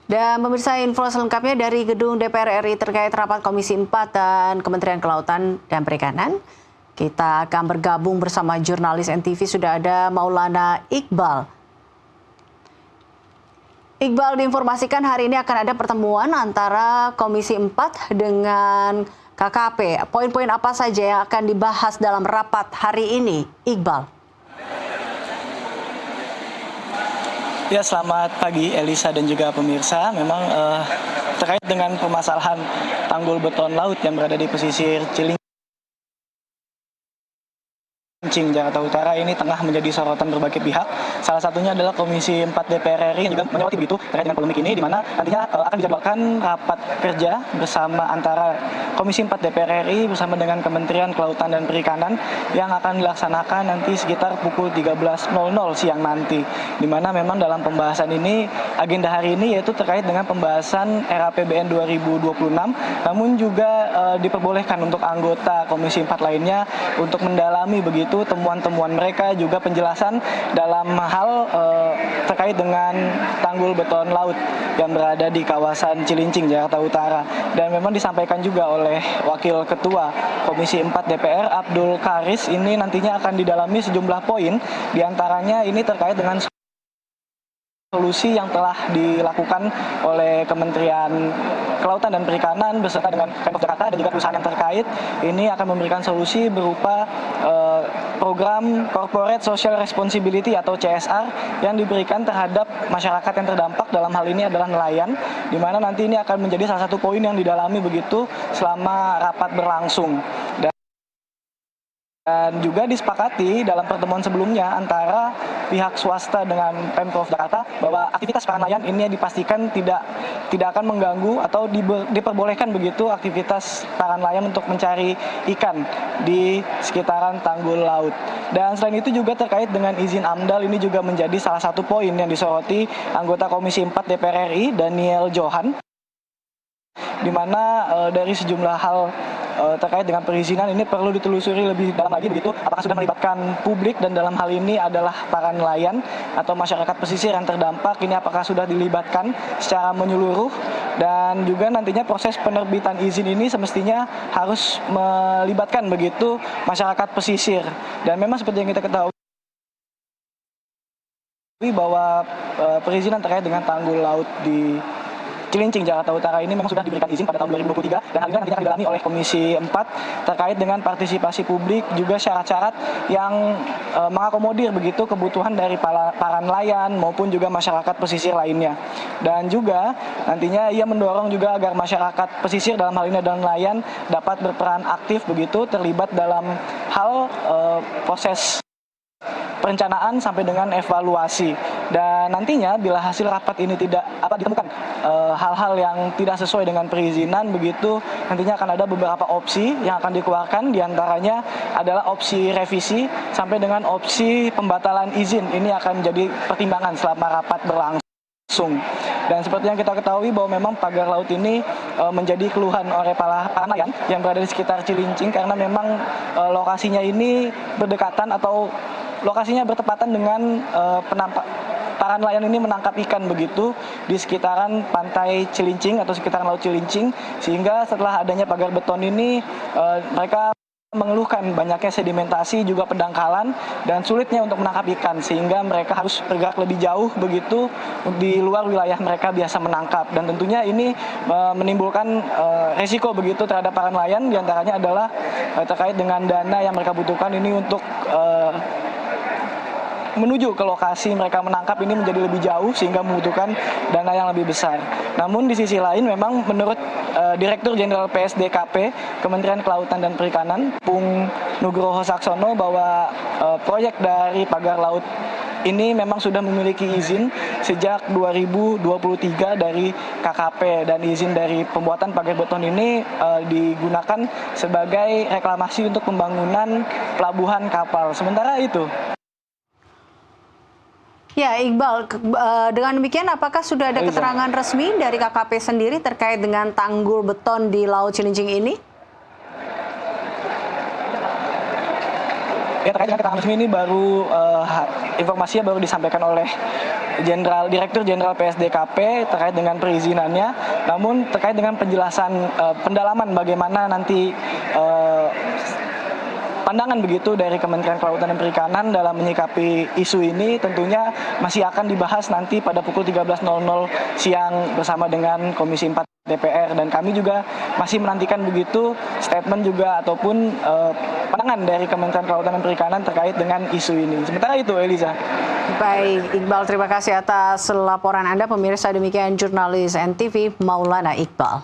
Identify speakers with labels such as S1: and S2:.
S1: Dan pemirsa, info selengkapnya dari gedung DPR RI terkait rapat Komisi 4 dan Kementerian Kelautan dan Perikanan. Kita akan bergabung bersama jurnalis NTV, sudah ada Maulana Iqbal. Iqbal, diinformasikan hari ini akan ada pertemuan antara Komisi 4 dengan KKP. Poin-poin apa saja yang akan dibahas dalam rapat hari ini, Iqbal?
S2: Ya, selamat pagi Elisa dan juga pemirsa. Memang terkait dengan permasalahan tanggul beton laut yang berada di pesisir Cilincing, Jakarta Utara ini tengah menjadi sorotan berbagai pihak. Salah satunya adalah Komisi 4 DPR RI yang juga menyoroti begitu terkait dengan polemik ini, di mana nantinya akan dijadwalkan rapat kerja bersama antara Komisi 4 DPR RI bersama dengan Kementerian Kelautan dan Perikanan yang akan dilaksanakan nanti sekitar pukul 13.00 siang nanti. Di mana memang dalam pembahasan ini, agenda hari ini yaitu terkait dengan pembahasan RAPBN 2026, namun juga diperbolehkan untuk anggota Komisi 4 lainnya untuk mendalami begitu temuan-temuan mereka, juga penjelasan dalam hal terkait dengan tanggul beton laut yang berada di kawasan Cilincing, Jakarta Utara. Dan memang disampaikan juga oleh Wakil Ketua Komisi 4 DPR, Abdul Karis, ini nantinya akan didalami sejumlah poin, diantaranya ini terkait dengan solusi yang telah dilakukan oleh Kementerian Kelautan dan Perikanan beserta dengan Pemprov Jakarta dan juga perusahaan yang terkait. Ini akan memberikan solusi berupa program Corporate Social Responsibility atau CSR yang diberikan terhadap masyarakat yang terdampak, dalam hal ini adalah nelayan, di mana nanti ini akan menjadi salah satu poin yang didalami begitu selama rapat berlangsung. Dan juga disepakati dalam pertemuan sebelumnya antara pihak swasta dengan Pemprov Jakarta bahwa aktivitas para nelayan ini dipastikan tidak akan mengganggu atau diperbolehkan begitu aktivitas para nelayan untuk mencari ikan di sekitaran tanggul laut. Dan selain itu juga terkait dengan izin AMDAL, ini juga menjadi salah satu poin yang disoroti anggota Komisi 4 DPR RI Daniel Johan, di mana dari sejumlah hal terkait dengan perizinan ini perlu ditelusuri lebih dalam lagi begitu, apakah sudah melibatkan publik, dan dalam hal ini adalah para nelayan atau masyarakat pesisir yang terdampak, ini apakah sudah dilibatkan secara menyeluruh. Dan juga nantinya proses penerbitan izin ini semestinya harus melibatkan begitu masyarakat pesisir. Dan memang seperti yang kita ketahui bahwa perizinan terkait dengan tanggul laut di Cilincing, Jakarta Utara ini memang sudah diberikan izin pada tahun 2023, dan hal ini nantinya akan didalami oleh Komisi 4 terkait dengan partisipasi publik, juga syarat-syarat yang mengakomodir begitu kebutuhan dari para nelayan maupun juga masyarakat pesisir lainnya. Dan juga nantinya ia mendorong juga agar masyarakat pesisir, dalam hal ini adalah nelayan, dapat berperan aktif begitu terlibat dalam hal proses perencanaan sampai dengan evaluasi. Dan nantinya bila hasil rapat ini ditemukan hal-hal yang tidak sesuai dengan perizinan begitu, nantinya akan ada beberapa opsi yang akan dikeluarkan, diantaranya adalah opsi revisi sampai dengan opsi pembatalan izin. Ini akan menjadi pertimbangan selama rapat berlangsung. Dan seperti yang kita ketahui bahwa memang pagar laut ini menjadi keluhan oleh para nelayan yang berada di sekitar Cilincing, karena memang lokasinya ini berdekatan atau lokasinya bertepatan dengan para nelayan ini menangkap ikan begitu di sekitaran pantai Cilincing atau sekitaran laut Cilincing, sehingga setelah adanya pagar beton ini mereka mengeluhkan banyaknya sedimentasi, juga pendangkalan, dan sulitnya untuk menangkap ikan, sehingga mereka harus bergerak lebih jauh begitu di luar wilayah mereka biasa menangkap. Dan tentunya ini menimbulkan resiko begitu terhadap para nelayan, diantaranya adalah terkait dengan dana yang mereka butuhkan ini untuk menuju ke lokasi mereka menangkap ini menjadi lebih jauh, sehingga membutuhkan dana yang lebih besar. Namun di sisi lain memang menurut Direktur Jenderal PSDKP Kementerian Kelautan dan Perikanan Pung Nugroho Saksono bahwa proyek dari pagar laut ini memang sudah memiliki izin sejak 2023 dari KKP, dan izin dari pembuatan pagar beton ini digunakan sebagai reklamasi untuk pembangunan pelabuhan kapal. Sementara itu,
S1: ya, Iqbal, dengan demikian apakah sudah ada keterangan resmi dari KKP sendiri terkait dengan tanggul beton di Laut Cilincing ini?
S2: Ya, terkait dengan keterangan resmi ini informasinya baru disampaikan oleh Direktur Jenderal PSDKP terkait dengan perizinannya, namun terkait dengan penjelasan pendalaman bagaimana nanti pandangan begitu dari Kementerian Kelautan dan Perikanan dalam menyikapi isu ini tentunya masih akan dibahas nanti pada pukul 13.00 siang bersama dengan Komisi 4 DPR, dan kami juga masih menantikan begitu statement juga ataupun pandangan dari Kementerian Kelautan dan Perikanan terkait dengan isu ini. Sementara itu, Eliza.
S1: Baik, Iqbal, terima kasih atas laporan Anda. Pemirsa, demikian jurnalis NTV Maulana Iqbal.